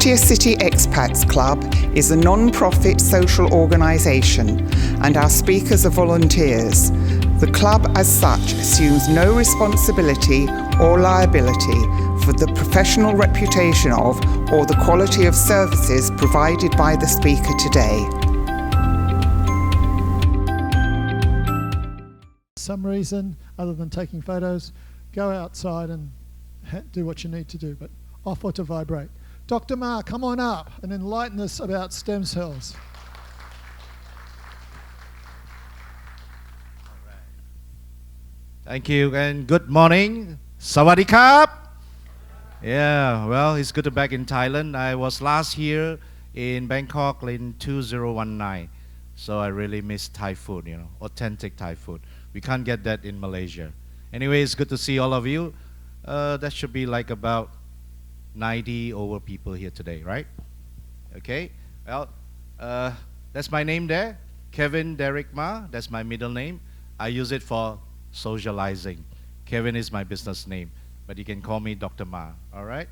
50th City Expats Club is a non-profit social organisation and our speakers are volunteers. The club as such assumes no responsibility or liability for the professional reputation of or the quality of services provided by the speaker today. Some reason other than taking photos, go outside and do what you need to do, but off or to vibrate. Dr. Mah, come on up and enlighten us about stem cells. Thank you and good morning. Sawadee Krap. Yeah, well, it's good to be back in Thailand. I was last year in Bangkok in 2019, so I really miss Thai food, authentic Thai food. We can't get that in Malaysia. Anyway, it's good to see all of you. That should be like about 90 over people here today, right? Okay, well, that's my name there, Kevin Mah. That's my middle name. I use it for socializing. Kevin is my business name, but you can call me Dr. Mah, all right?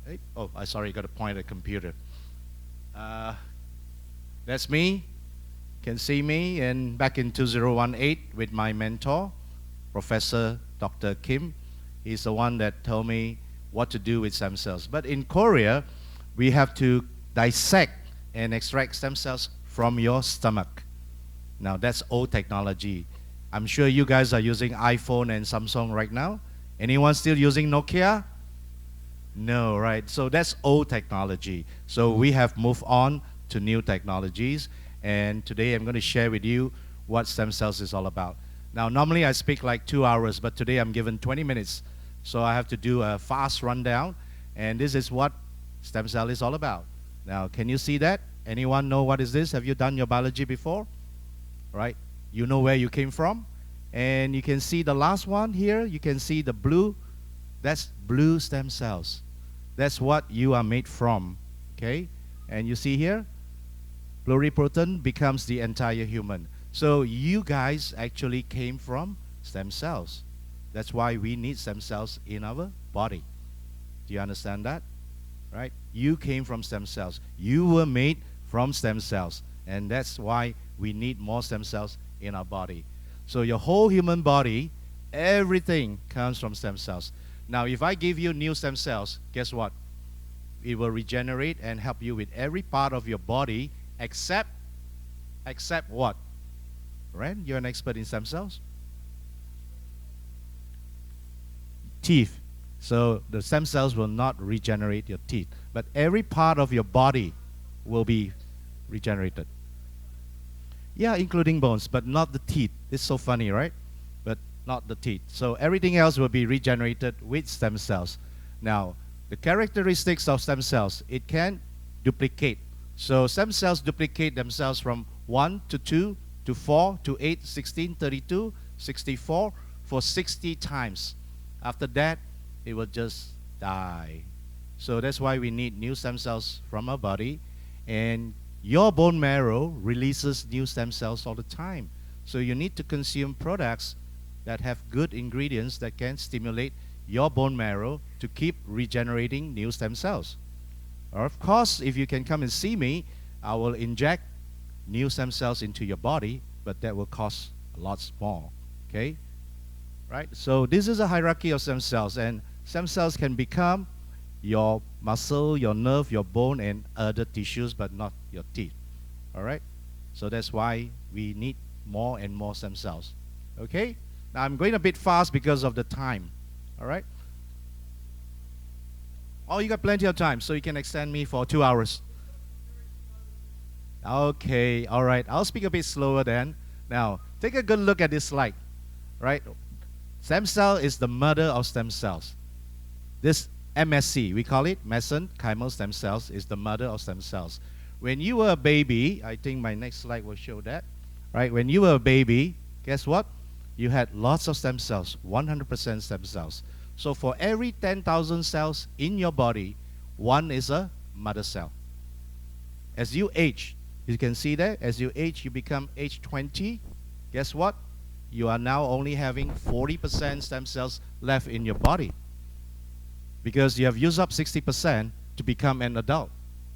Hey. Oh, I sorry, got to point at the computer. That's me. Can see me, and back in 2018 with my mentor, Professor Dr. Kim. He's the one that told me what to do with stem cells. But in Korea, we have to dissect and extract stem cells from your stomach. Now that's old technology. I'm sure you guys are using iPhone and Samsung right now. Anyone still using Nokia? No, right? So that's old technology. So we have moved on to new technologies. And today I'm going to share with you what stem cells is all about. Now, normally I speak like 2 hours, but today I'm given 20 minutes. So I have to do a fast rundown. And this is what stem cell is all about. Now, can you see that? Anyone know what is this? Have you done your biology before? Right? You know where you came from. And you can see the last one here. You can see the blue. That's blue stem cells. That's what you are made from. Okay? And you see here? Pluripotent becomes the entire human. So you guys actually came from stem cells. That's why we need stem cells in our body. Do you understand that? Right? You came from stem cells. You were made from stem cells. And that's why we need more stem cells in our body. So your whole human body, everything comes from stem cells. Now, if I give you new stem cells, guess what? It will regenerate and help you with every part of your body except what? Ren, you're an expert in stem cells? Teeth. So the stem cells will not regenerate your teeth, but every part of your body will be regenerated. Yeah, including bones, but not the teeth. It's so funny, right? But not the teeth. So everything else will be regenerated with stem cells. Now, the characteristics of stem cells, it can duplicate. So stem cells duplicate themselves from 1 to 2 to 4 to 8, 16, 32, 64 for 60 times. After that, it will just die. So that's why we need new stem cells from our body. And your bone marrow releases new stem cells all the time. So you need to consume products that have good ingredients that can stimulate your bone marrow to keep regenerating new stem cells. Or of course, if you can come and see me, I will inject new stem cells into your body, but that will cost lots more, okay? Right? So this is a hierarchy of stem cells, and stem cells can become your muscle, your nerve, your bone, and other tissues, but not your teeth, all right? So that's why we need more and more stem cells, okay? Now I'm going a bit fast because of the time, all right? Oh, you got plenty of time, so you can extend me for 2 hours. Okay, all right. I'll speak a bit slower then. Now, take a good look at this slide, right? Stem cell is the mother of stem cells. This MSC, we call it mesenchymal stem cells, is the mother of stem cells. When you were a baby, I think my next slide will show that, right? When you were a baby, guess what? You had lots of stem cells, 100% stem cells. So for every 10,000 cells in your body, one is a mother cell. As you age, you can see that, as you age, you become age 20. Guess what? You are now only having 40% stem cells left in your body, because you have used up 60% to become an adult,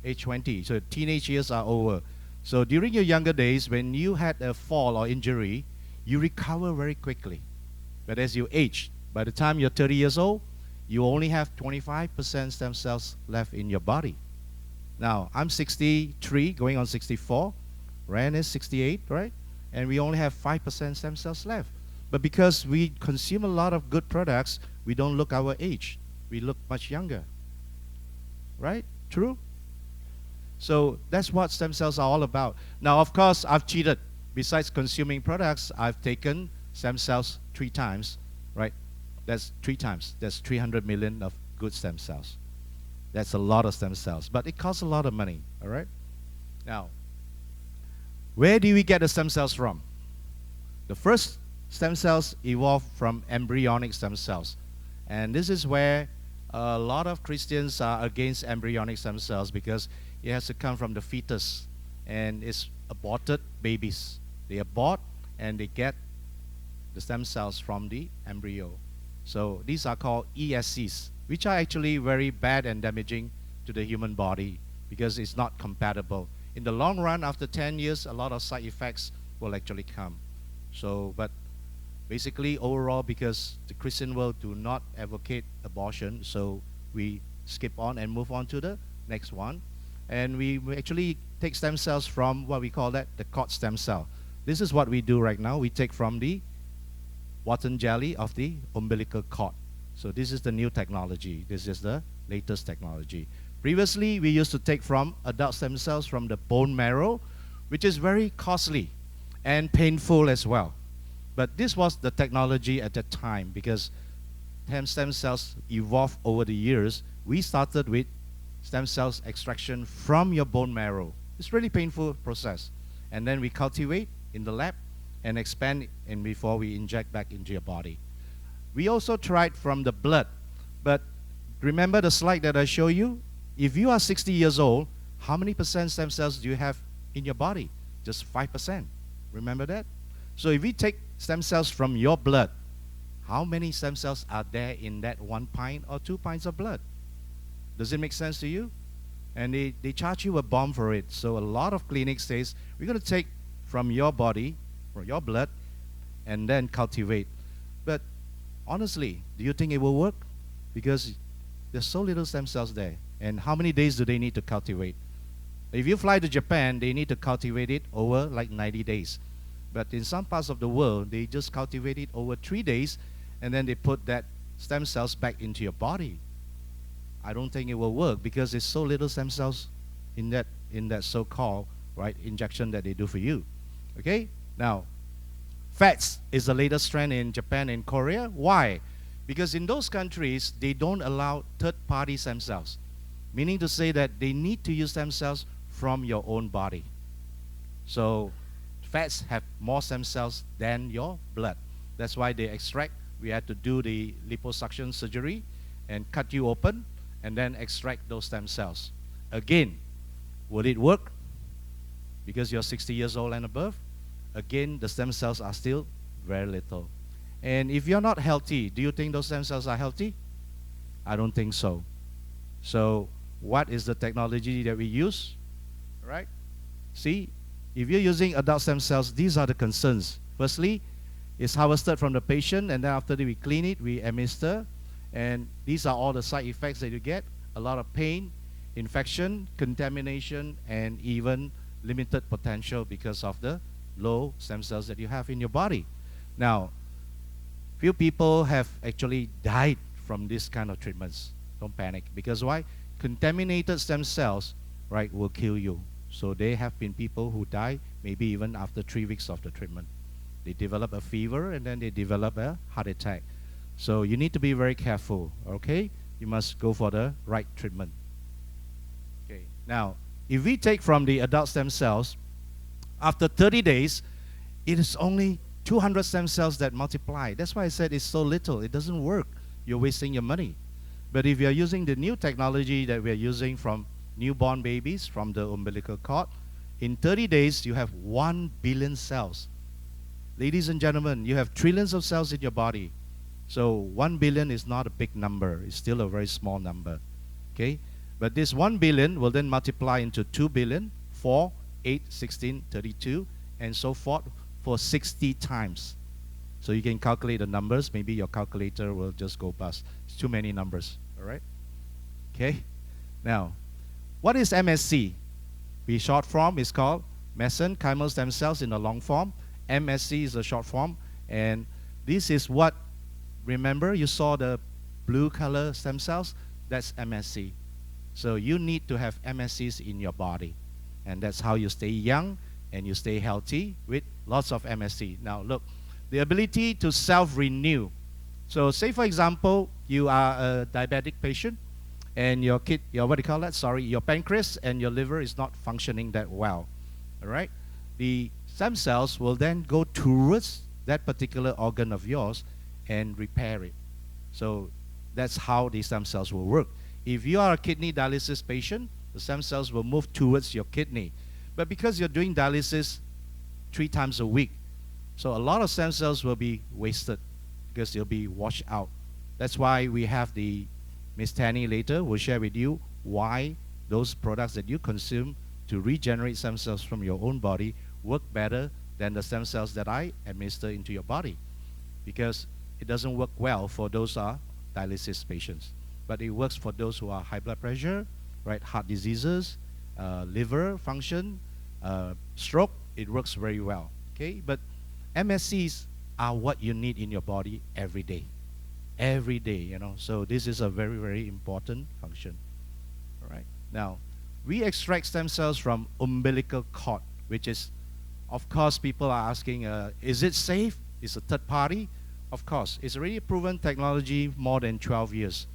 age 20. So teenage years are over. So during your younger days, when you had a fall or injury, you recover very quickly. But as you age, by the time you're 30 years old, you only have 25% stem cells left in your body. Now, I'm 63, going on 64. Ran is 68, right? And we only have 5% stem cells left. But because we consume a lot of good products, we don't look our age. We look much younger. Right? True? So that's what stem cells are all about. Now, of course, I've cheated. Besides consuming products, I've taken stem cells 3 times, right? That's 3 times. That's 300 million of good stem cells. That's a lot of stem cells, but it costs a lot of money, all right? Now, where do we get the stem cells from? The first stem cells evolved from embryonic stem cells. And this is where a lot of Christians are against embryonic stem cells because it has to come from the fetus, and it's aborted babies. They abort and they get the stem cells from the embryo. So these are called ESCs, which are actually very bad and damaging to the human body because it's not compatible. In the long run, after 10 years, a lot of side effects will actually come. So, but basically overall, because the Christian world do not advocate abortion, so we skip on and move on to the next one. And we actually take stem cells from what we call that the cord stem cell. This is what we do right now. We take from the Wharton jelly of the umbilical cord. So this is the new technology. This is the latest technology. Previously, we used to take from adult stem cells from the bone marrow, which is very costly and painful as well. But this was the technology at that time because stem cells evolved over the years. We started with stem cells extraction from your bone marrow. It's really painful process. And then we cultivate in the lab and expand and before we inject back into your body. We also tried from the blood, but remember the slide that I showed you? If you are 60 years old, how many percent stem cells do you have in your body? Just 5%. Remember that? So if we take stem cells from your blood, how many stem cells are there in that 1 pint or 2 pints of blood? Does it make sense to you? And they charge you a bomb for it. So a lot of clinics says, we're going to take from your body, from your blood, and then cultivate. But honestly, do you think it will work? Because there's so little stem cells there. And how many days do they need to cultivate? If you fly to Japan, they need to cultivate it over like 90 days. But in some parts of the world, they just cultivate it over 3 days, and then they put that stem cells back into your body. I don't think it will work because there's so little stem cells in that so-called right injection that they do for you. Okay? Now, fats is the latest trend in Japan and Korea. Why? Because in those countries, they don't allow third-party stem cells, meaning to say that they need to use stem cells from your own body. So fats have more stem cells than your blood. That's why they extract. We had to do the liposuction surgery and cut you open and then extract those stem cells. Again, will it work? Because you're 60 years old and above, again, the stem cells are still very little. And if you're not healthy, do you think those stem cells are healthy? I don't think so. So what is the technology that we use? Right? See, if you're using adult stem cells, these are the concerns. Firstly, it's harvested from the patient, and then after we clean it, we administer. And these are all the side effects that you get. A lot of pain, infection, contamination, and even limited potential because of the low stem cells that you have in your body. Now, few people have actually died from this kind of treatments. Don't panic. Because why? Contaminated stem cells, right, will kill you. So there have been people who die maybe even after 3 weeks of the treatment. They develop a fever and then they develop a heart attack. So you need to be very careful, okay? You must go for the right treatment. Okay. Now, if we take from the adult stem cells, after 30 days, it is only 200 stem cells that multiply. That's why I said it's so little. It doesn't work. You're wasting your money. But if you're using the new technology that we're using from newborn babies, from the umbilical cord, in 30 days, you have 1 billion cells. Ladies and gentlemen, you have trillions of cells in your body. So 1 billion is not a big number. It's still a very small number. Okay? But this 1 billion will then multiply into 2 billion, 4, 8, 16, 32, and so forth for 60 times. So you can calculate the numbers. Maybe your calculator will just go past. It's too many numbers, all right? Okay? Now, what is MSC? The short form is called mesenchymal stem cells in the long form. MSC is the short form. And this is what, remember you saw the blue color stem cells? That's MSC. So you need to have MSCs in your body. And that's how you stay young and you stay healthy with lots of MSC. Now look, the ability to self-renew. So say for example, you are a diabetic patient and your your pancreas and your liver is not functioning that well, all right? The stem cells will then go towards that particular organ of yours and repair it. So that's how the stem cells will work. If you are a kidney dialysis patient, the stem cells will move towards your kidney. But because you're doing dialysis 3 times a week, so a lot of stem cells will be wasted because they'll be washed out. That's why we have the Miss Tanny later will share with you why those products that you consume to regenerate stem cells from your own body work better than the stem cells that I administer into your body, because it doesn't work well for those dialysis patients, but it works for those who are high blood pressure, right, heart diseases, liver function, stroke. It works very well, okay? But MSCs are what you need in your body every day. Every day, you know. So this is a very, very important function. All right. Now, we extract stem cells from umbilical cord, which is, of course, people are asking, is it safe? It's a third party. Of course, it's already proven technology more than 12 years.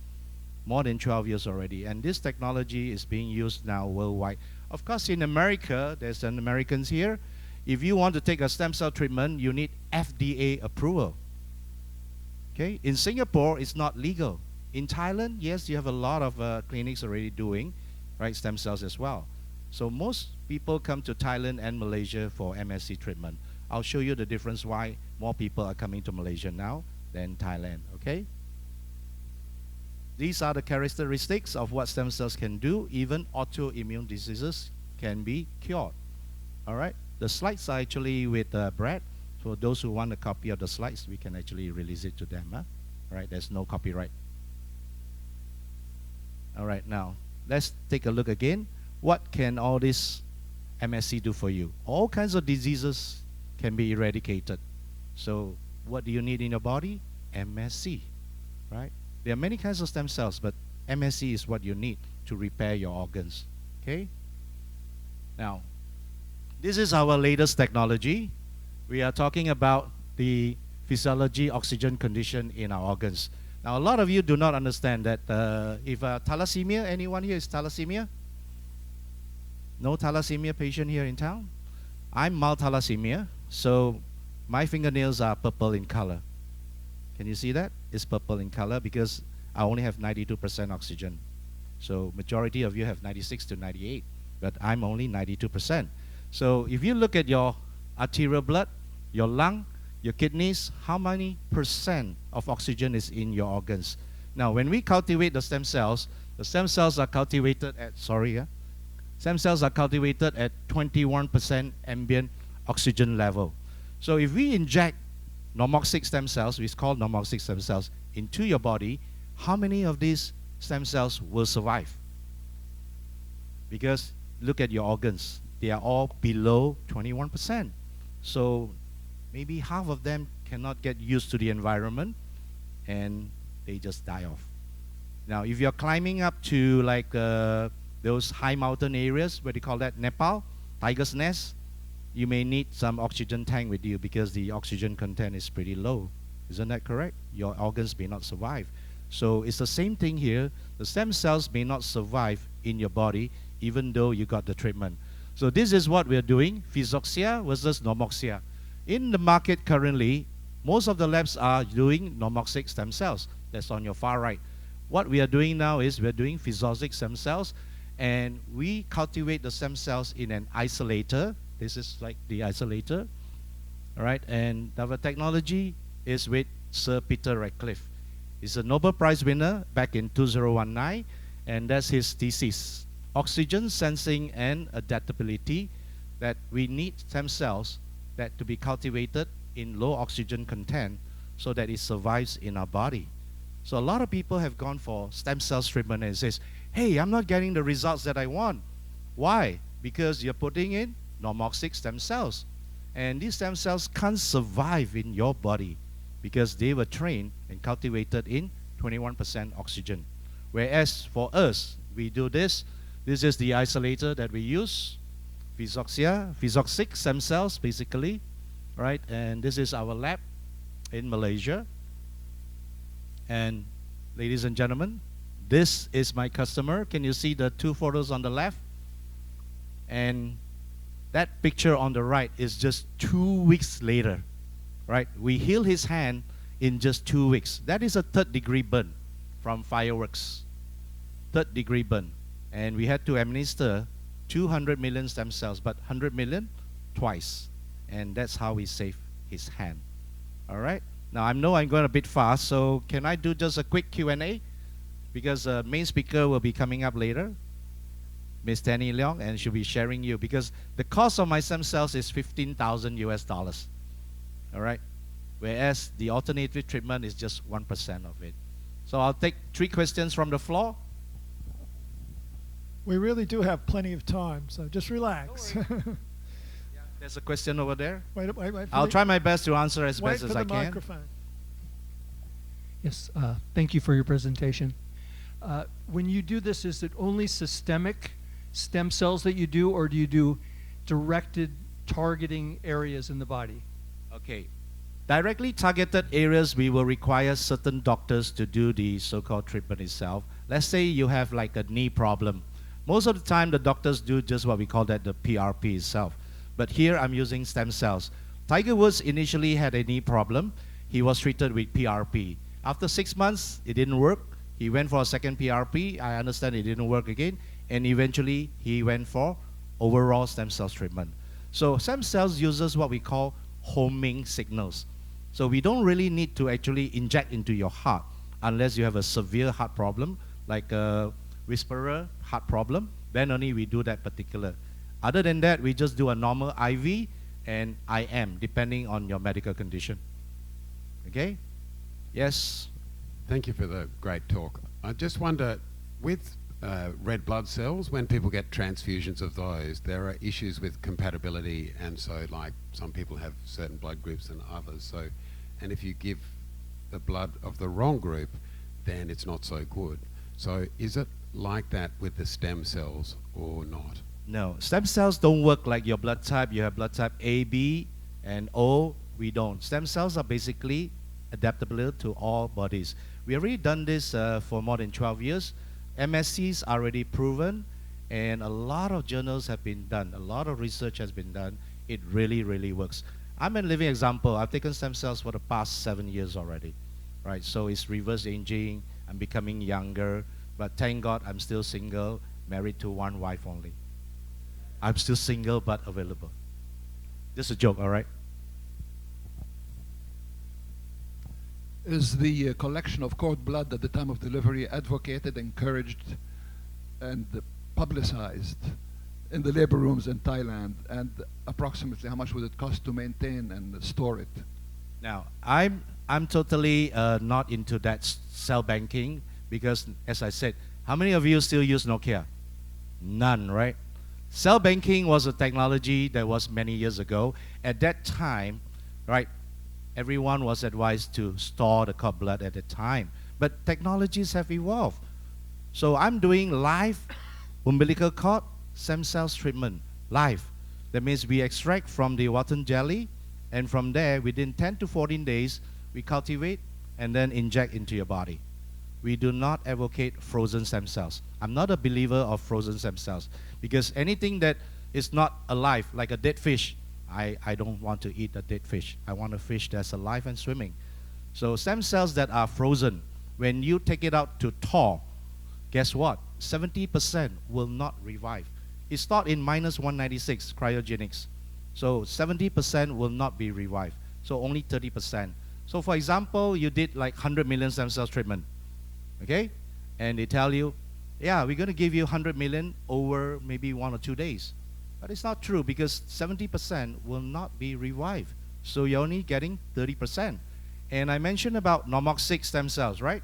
More than 12 years already. And this technology is being used now worldwide. Of course, in America, there's some Americans here. If you want to take a stem cell treatment, you need FDA approval. Okay? In Singapore, it's not legal. In Thailand, yes, you have a lot of clinics already doing, right, stem cells as well. So most people come to Thailand and Malaysia for MSC treatment. I'll show you the difference why more people are coming to Malaysia now than Thailand, okay? These are the characteristics of what stem cells can do. Even autoimmune diseases can be cured, all right? The slides are actually with Brad. For those who want a copy of the slides, we can actually release it to them. Huh? All right, there's no copyright. All right, now let's take a look again. What can all this MSC do for you? All kinds of diseases can be eradicated. So what do you need in your body? MSC, right? There are many kinds of stem cells, but MSC is what you need to repair your organs, okay? Now, this is our latest technology. We are talking about the physiology oxygen condition in our organs. Now, a lot of you do not understand that if thalassemia, anyone here is thalassemia? No thalassemia patient here in town? I'm mild thalassemia, so my fingernails are purple in color. Can you see that? It's purple in color because I only have 92% oxygen. So majority of you have 96 to 98, but I'm only 92%. So if you look at your arterial blood, your lung, your kidneys, how many percent of oxygen is in your organs? Now, when we cultivate the stem cells are cultivated at, stem cells are cultivated at 21% ambient oxygen level. So if we inject normoxic stem cells, we call normoxic stem cells, into your body, how many of these stem cells will survive? Because look at your organs. They are all below 21%. So maybe half of them cannot get used to the environment and they just die off. Now, if you're climbing up to like those high mountain areas, where they call that Nepal, tiger's nest, you may need some oxygen tank with you because the oxygen content is pretty low. Isn't that correct? Your organs may not survive. So it's the same thing here. The stem cells may not survive in your body even though you got the treatment. So this is what we're doing, physoxia versus normoxia. In the market currently, most of the labs are doing normoxic stem cells. That's on your far right. What we are doing now is we're doing physoxic stem cells, and we cultivate the stem cells in an isolator. This is like the isolator, all right? And our technology is with Sir Peter Ratcliffe. He's a Nobel Prize winner back in 2019, and that's his thesis. Oxygen sensing and adaptability, that we need stem cells that to be cultivated in low oxygen content so that it survives in our body. So a lot of people have gone for stem cell treatment and says, hey, I'm not getting the results that I want. Why? Because you're putting in normoxic stem cells. And these stem cells can't survive in your body because they were trained and cultivated in 21% oxygen. Whereas for us, we do this. This is the isolator that we use, physoxic stem cells basically, right? And this is our lab in Malaysia. And ladies and gentlemen, this is my customer. Can you see the two photos on the left? And that picture on the right is just 2 weeks later, right? We heal his hand in just 2 weeks. That is a third-degree burn from fireworks. Third-degree burn. And we had to administer 200 million stem cells, but 100 million twice. And that's how we saved his hand. All right? Now, I know I'm going a bit fast, so can I do just a quick Q&A? Because the main speaker will be coming up later, Ms. Tanny Leong, and she'll be sharing you. Because the cost of my stem cells is $15,000 US. All right? Whereas the alternative treatment is just 1% of it. So I'll take 3 questions from the floor. We really do have plenty of time, so just relax. Yeah, there's a question over there. wait. I'll try my best to answer as Wait best for as the I can. microphone. Yes, thank you for your presentation. When you do this, is it only systemic stem cells that you do, or do you do directed targeting areas in the body? Okay. Directly targeted areas, we will require certain doctors to do the so-called treatment itself. Let's say you have like a knee problem. Most of the time, the doctors do just what we call that the PRP itself. But here, I'm using stem cells. Tiger Woods initially had a knee problem. He was treated with PRP. After 6 months, it didn't work. He went for a second PRP. I understand it didn't work again. And eventually, he went for overall stem cells treatment. So stem cells uses what we call homing signals. So we don't really need to actually inject into your heart unless you have a severe heart problem, like a whisperer heart problem. Then only we do that particular. Other than that, we just do a normal IV and IM, depending on your medical condition. Okay? Yes? Thank you for the great talk. I just wonder, with red blood cells, when people get transfusions of those, there are issues with compatibility, and so like some people have certain blood groups than others. So, and if you give the blood of the wrong group, then it's not so good. So is it like that with the stem cells or not? No, stem cells don't work like your blood type. You have blood type A, B, and O. We don't. Stem cells are basically adaptable to all bodies. We already done this for more than 12 years. MSCs are already proven, and a lot of journals have been done. A lot of research has been done. It really, really works. I'm a living example. I've taken stem cells for the past 7 years already, right? So it's reverse aging. I'm becoming younger, but thank God I'm still single, married to one wife only. I'm still single but available. Just a joke, all right? Is the collection of cord blood at the time of delivery advocated, encouraged, and publicized in the labor rooms in Thailand? And approximately how much would it cost to maintain and store it? Now, I'm totally not into that cell banking because, as I said, how many of you still use Nokia? None, right? Cell banking was a technology that was many years ago. At that time, right, everyone was advised to store the cord blood at the time. But technologies have evolved. So I'm doing live umbilical cord stem cells treatment, live. That means we extract from the Wharton jelly, and from there, within 10 to 14 days, we cultivate and then inject into your body. We do not advocate frozen stem cells. I'm not a believer of frozen stem cells because anything that is not alive, like a dead fish, I don't want to eat a dead fish. I want a fish that's alive and swimming. So stem cells that are frozen, when you take it out to thaw, guess what? 70% will not revive. It's stored in minus 196 cryogenics. So 70% will not be revived. So only 30%. So for example, you did like 100 million stem cells treatment. Okay? And they tell you yeah, we're going to give you 100 million over maybe 1 or 2 days. But it's not true because 70% will not be revived. So you're only getting 30%. And I mentioned about normoxic stem cells, right?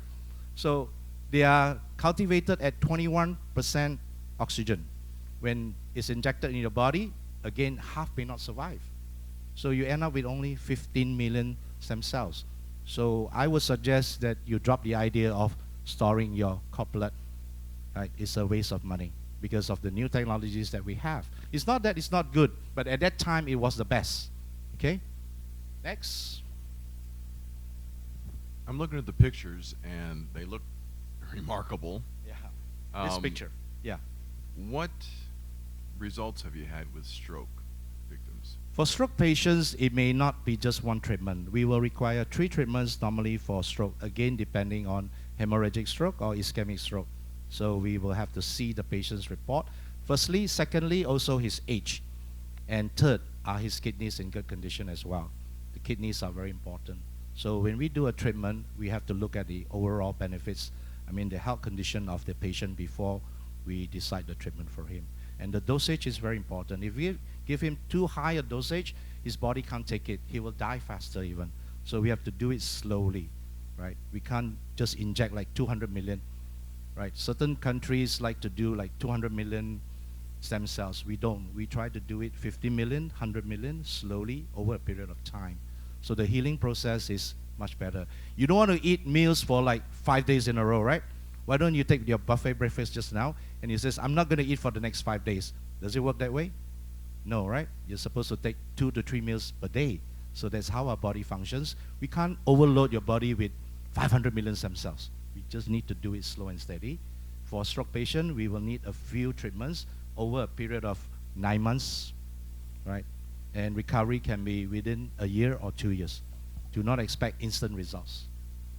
So they are cultivated at 21% oxygen. When it's injected in your body, again, half may not survive. So you end up with only 15 million stem cells. So I would suggest that you drop the idea of storing your cord blood. Right? It's a waste of money because of the new technologies that we have. It's not that it's not good, but at that time it was the best. Okay? Next. I'm looking at the pictures and they look remarkable. Yeah. This picture. Yeah. What results have you had with stroke victims? For stroke patients, it may not be just one treatment. We will require 3 treatments normally for stroke, again depending on hemorrhagic stroke or ischemic stroke. So we will have to see the patient's report. Firstly, secondly, also his age. And third, are his kidneys in good condition as well? The kidneys are very important. So when we do a treatment, we have to look at the overall benefits, the health condition of the patient before we decide the treatment for him. And the dosage is very important. If we give him too high a dosage, his body can't take it. He will die faster even. So we have to do it slowly, right? We can't just inject like 200 million, right? Certain countries like to do like 200 million stem cells. We don't. We try to do it 50 million, 100 million, slowly over a period of time. So the healing process is much better. You don't want to eat meals for like 5 days in a row, right? Why don't you take your buffet breakfast just now? And he says, I'm not going to eat for the next 5 days. Does it work that way? No, right? You're supposed to take 2 to 3 meals per day. So that's how our body functions. We can't overload your body with 500 million stem cells. We just need to do it slow and steady. For a stroke patient, we will need a few treatments over a period of 9 months, right? And recovery can be within a year or 2 years. Do not expect instant results.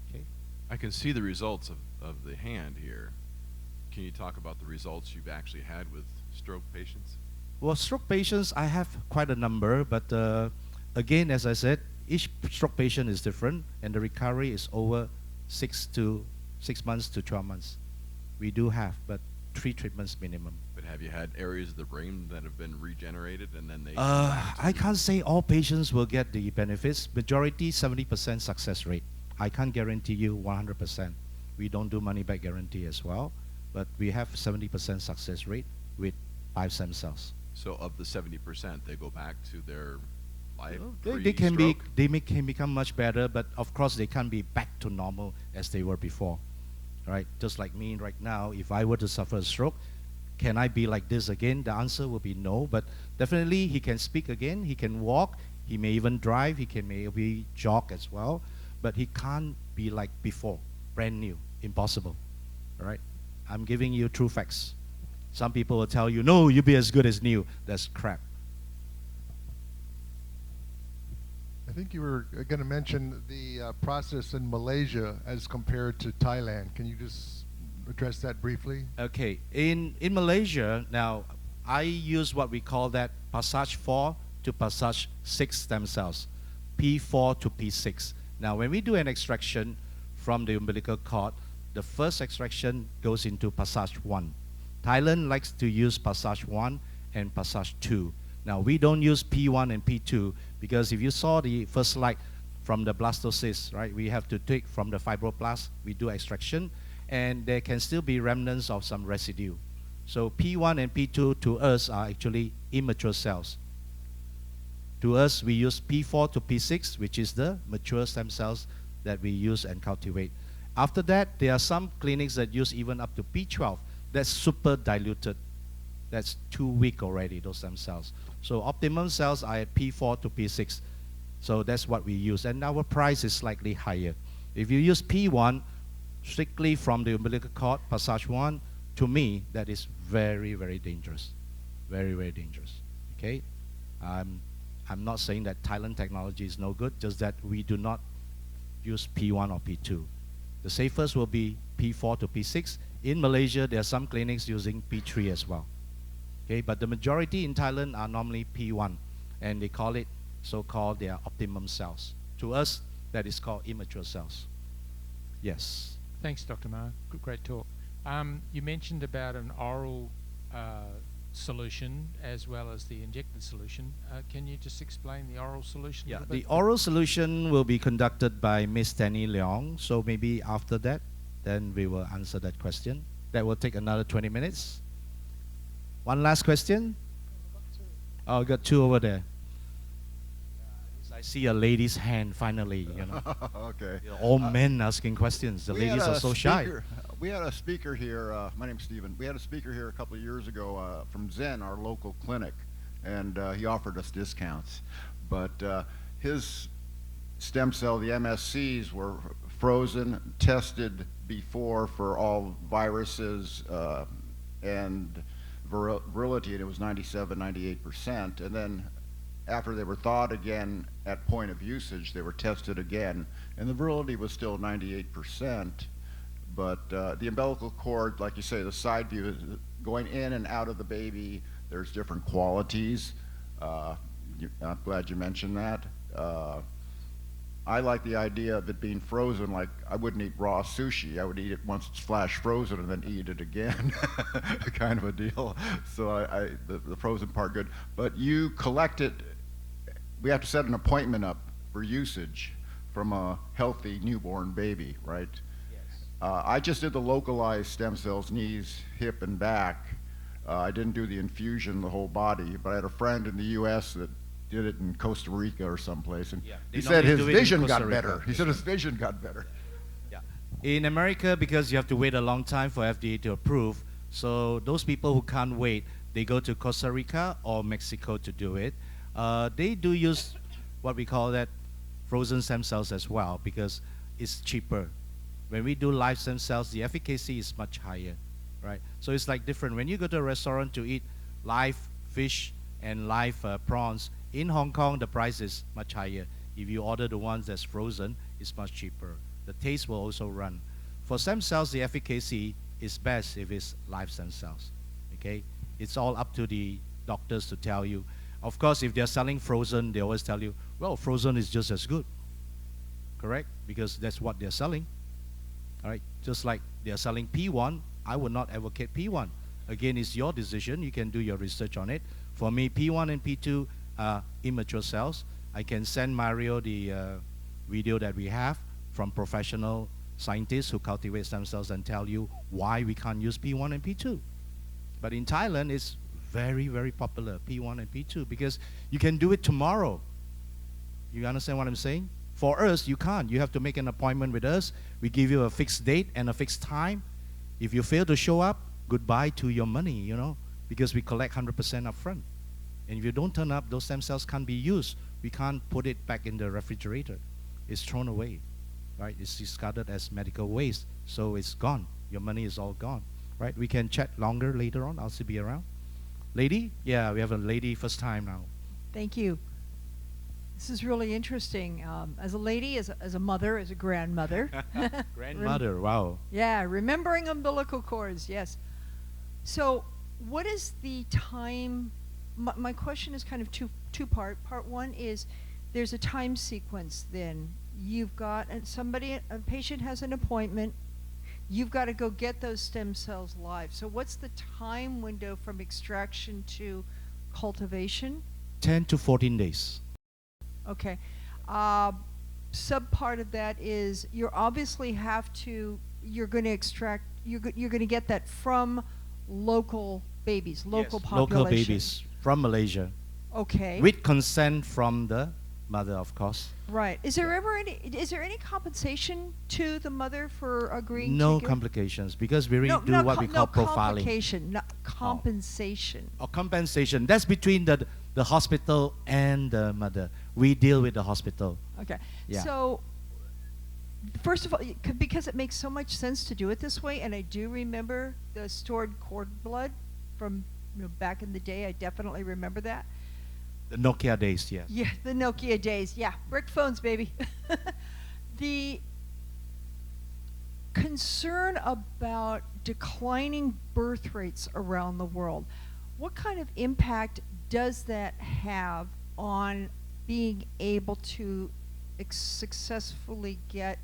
Okay? I can see the results of the hand here. Can you talk about the results you've actually had with stroke patients? Well, stroke patients, I have quite a number, but again, as I said, each stroke patient is different, and the recovery is over 6 months to 12 months. We do have, but 3 treatments minimum. But have you had areas of the brain that have been regenerated and then they... I can't say all patients will get the benefits. Majority, 70% success rate. I can't guarantee you 100%. We don't do money-back guarantee as well, but we have 70% success rate with 5 stem cells. So of the 70%, they go back to their life They can become much better, but of course they can't be back to normal as they were before, right? Just like me right now, if I were to suffer a stroke, can I be like this again? The answer will be no, but definitely he can speak again, he can walk, he may even drive, he can maybe jog as well, but he can't be like before, brand new, impossible, all right? I'm giving you true facts. Some people will tell you, no, you'll be as good as new. That's crap. I think you were going to mention the process in Malaysia as compared to Thailand. Can you just address that briefly? Okay, in Malaysia, now, I use what we call that passage 4 to passage 6 stem cells, P4 to P6. Now, when we do an extraction from the umbilical cord, the first extraction goes into passage 1. Thailand likes to use passage 1 and passage 2. Now, we don't use P1 and P2 because if you saw the first slide from the blastocyst, right, we have to take from the fibroblast, we do extraction, and there can still be remnants of some residue. So P1 and P2 to us are actually immature cells. To us, we use P4 to P6, which is the mature stem cells that we use and cultivate. After that, there are some clinics that use even up to P12. That's super diluted. That's too weak already, those stem cells. So optimum cells are at P4 to P6. So that's what we use. And our price is slightly higher. If you use P1, strictly from the umbilical cord, passage 1, to me, that is very, very dangerous. Very, very dangerous. Okay? I'm not saying that Thailand technology is no good, just that we do not use P1 or P2. The safest will be P4 to P6. In Malaysia, there are some clinics using P3 as well. Okay, but the majority in Thailand are normally P1, and they call it so-called their optimum cells. To us, that is called immature cells. Yes. Thanks, Dr. Mah. Great talk. You mentioned about an oral solution as well as the injected solution. Can you just explain the oral solution? a Yeah, little the bit? oral solution will be conducted by Miss Tanny Leong. So maybe after that, then we will answer that question. That will take another 20 minutes. One last question. Oh, got two over there. I see a lady's hand finally. Okay. All men asking questions. The We had ladies are a so shy. speaker- We had a speaker here. My name's Stephen. We had a speaker here a couple of years ago from Zen, our local clinic, and he offered us discounts. But his stem cell, the MSCs, were frozen, tested before for all viruses and virility, and it was 97, 98%. And then after they were thawed again at point of usage, they were tested again, and the virility was still 98%. But the umbilical cord, like you say, the side view, going in and out of the baby, there's different qualities. I'm glad you mentioned that. I like the idea of it being frozen. Like, I wouldn't eat raw sushi. I would eat it once it's flash frozen and then eat it again, kind of a deal. So the frozen part, good. But you collect it. We have to set an appointment up for usage from a healthy newborn baby, right? I just did the localized stem cells, knees, hip, and back. I didn't do the infusion, the whole body, but I had a friend in the U.S. that did it in Costa Rica or someplace, and he said his vision got better. He said his vision got better. Yeah. In America, because you have to wait a long time for FDA to approve, so those people who can't wait, they go to Costa Rica or Mexico to do it. They do use what we call that frozen stem cells as well because it's cheaper. When we do live stem cells, the efficacy is much higher, right? So it's like different. When you go to a restaurant to eat live fish and live prawns, in Hong Kong, the price is much higher. If you order the ones that's frozen, it's much cheaper. The taste will also run. For stem cells, the efficacy is best if it's live stem cells, okay? It's all up to the doctors to tell you. Of course, if they're selling frozen, they always tell you, well, frozen is just as good, correct? Because that's what they're selling. All right, just like they're selling P1, I would not advocate P1. Again, it's your decision. You can do your research on it. For me, P1 and P2 are immature cells. I can send Mario the video that we have from professional scientists who cultivate stem cells and tell you why we can't use P1 and P2. But in Thailand, it's very, very popular, P1 and P2, because you can do it tomorrow. You understand what I'm saying? For us, you can't. You have to make an appointment with us. We give you a fixed date and a fixed time. If you fail to show up, goodbye to your money, because we collect 100% up front. And if you don't turn up, those stem cells can't be used. We can't put it back in the refrigerator. It's thrown away, right? It's discarded as medical waste, so it's gone. Your money is all gone, right? We can chat longer later on. I'll still be around. Lady? Yeah, we have a lady first time now. Thank you. This is really interesting. As a lady, as a mother, as a grandmother. Grandmother, wow. Yeah, remembering umbilical cords, yes. So what is the time? My question is kind of two-part. Part one is there's a time sequence then. You've got a patient has an appointment. You've got to go get those stem cells live. So what's the time window from extraction to cultivation? 10 to 14 days. Okay. Sub part of that is you're obviously you're going to extract, you're going to get that from local babies, local population. Local babies from Malaysia. Okay. With consent from the mother, of course. Right. Is there any compensation to the mother for agreeing to No complications because we really do what we call profiling. Compensation. Or compensation. That's between the hospital and the mother. We deal with the hospital. Okay. Yeah. So, first of all, because it makes so much sense to do it this way, and I do remember the stored cord blood from back in the day. I definitely remember that. The Nokia days, yes. Yeah, the Nokia days. Yeah, brick phones, baby. The concern about declining birth rates around the world, what kind of impact does that have on being able to successfully get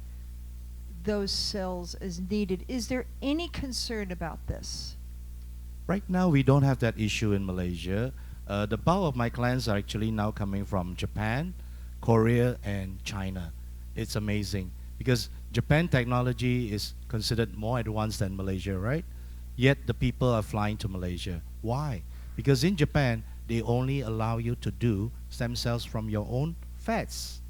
those cells as needed. Is there any concern about this? Right now, we don't have that issue in Malaysia. The bulk of my clients are actually now coming from Japan, Korea, and China. It's amazing because Japan technology is considered more advanced than Malaysia, right? Yet the people are flying to Malaysia. Why? Because in Japan, they only allow you to do stem cells from your own fats,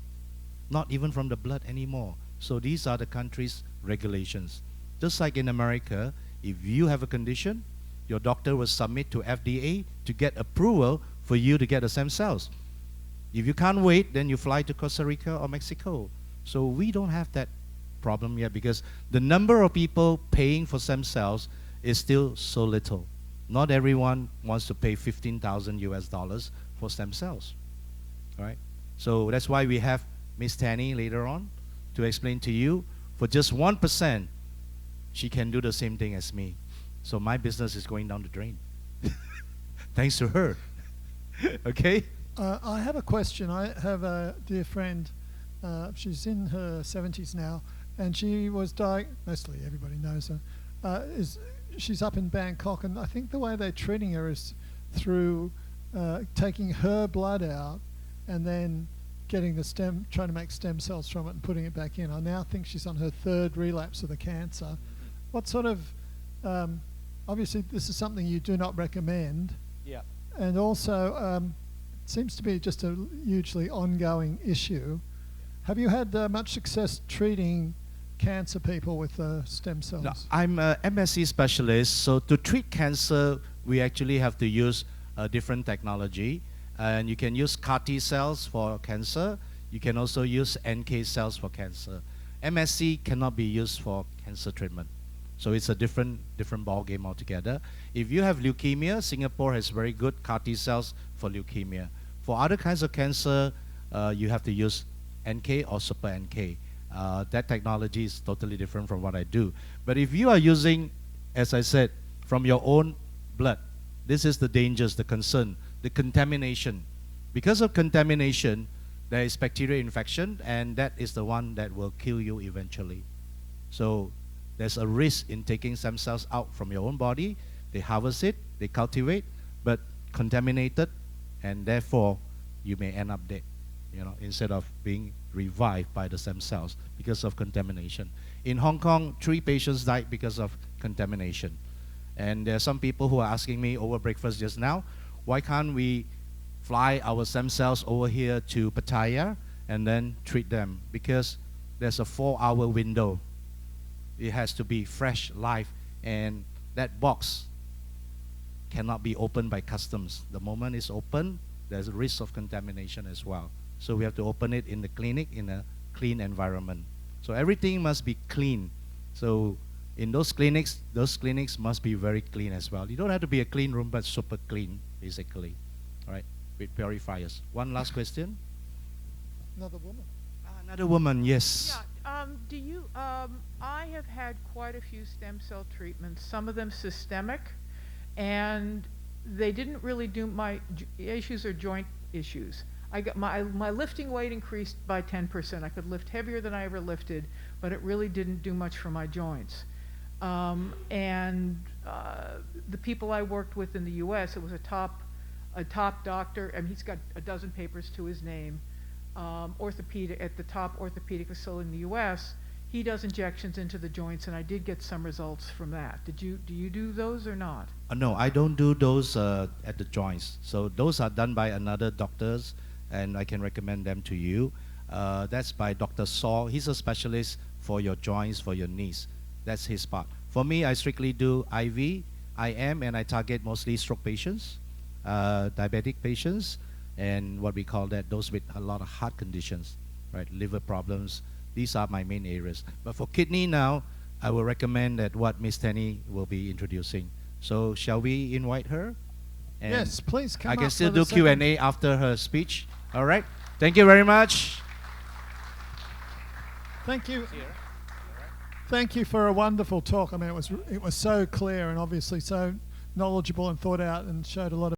not even from the blood anymore. So these are the country's regulations. Just like in America, if you have a condition, your doctor will submit to FDA to get approval for you to get the stem cells. If you can't wait, then you fly to Costa Rica or Mexico. So we don't have that problem yet because the number of people paying for stem cells is still so little. Not everyone wants to pay 15,000 US dollars for stem cells, right? So that's why we have Miss Tanny later on to explain to you, for just 1%, she can do the same thing as me. So my business is going down the drain. Thanks to her. Okay? I have a question. I have a dear friend. She's in her 70s now, and she was mostly everybody knows her. She's up in Bangkok, and I think the way they're treating her is through taking her blood out and then getting trying to make stem cells from it and putting it back in. I now think she's on her 3rd relapse of the cancer. What sort of, obviously this is something you do not recommend. Yeah. And also, it seems to be just a hugely ongoing issue. Have you had much success treating cancer people with stem cells? No, I'm a MSc specialist, so to treat cancer, we actually have to use a different technology. And you can use CAR T cells for cancer. You can also use NK cells for cancer. MSc cannot be used for cancer treatment. So it's a different ball game altogether. If you have leukemia, Singapore has very good CAR T cells for leukemia. For other kinds of cancer, you have to use NK or super NK. That technology is totally different from what I do. But if you are using, as I said, from your own blood, this is the dangers, the concern, the contamination. Because of contamination, there is bacterial infection, and that is the one that will kill you eventually. So there's a risk in taking stem cells out from your own body. They harvest it, they cultivate, but contaminated, and therefore you may end up dead, instead of being revived by the stem cells because of contamination. In Hong Kong, 3 patients died because of contamination. And there are some people who are asking me over breakfast just now, why can't we fly our stem cells over here to Pattaya and then treat them? Because there's a 4-hour window. It has to be fresh, live, and that box cannot be opened by customs. The moment it's open, there's a risk of contamination as well. So we have to open it in the clinic in a clean environment. So everything must be clean. So in those clinics must be very clean as well. You don't have to be a clean room, but super clean, basically, all right, with purifiers. One last question. Another woman. Another woman, yes. Yeah. I have had quite a few stem cell treatments, some of them systemic, and they didn't really do my issues or joint issues. I got my lifting weight increased by 10%. I could lift heavier than I ever lifted, but it really didn't do much for my joints. The people I worked with in the U.S., it was a top doctor, and he's got a dozen papers to his name, orthopedic at the top orthopedic facility in the U.S. He does injections into the joints, and I did get some results from that. Do you do those or not? No, I don't do those at the joints. So those are done by another doctors, and I can recommend them to you. That's by Dr. Saw. He's a specialist for your joints, for your knees. That's his part. For me, I strictly do IV, IM, and I target mostly stroke patients, diabetic patients, and what we call that, those with a lot of heart conditions, right, liver problems. These are my main areas. But for kidney now, I will recommend that what Miss Tanny will be introducing. So shall we invite her? And yes, please come I can up still for the do Q&A after her speech. All right. Thank you very much. Thank you. Thank you for a wonderful talk. I mean, it was so clear and obviously so knowledgeable and thought out and showed a lot of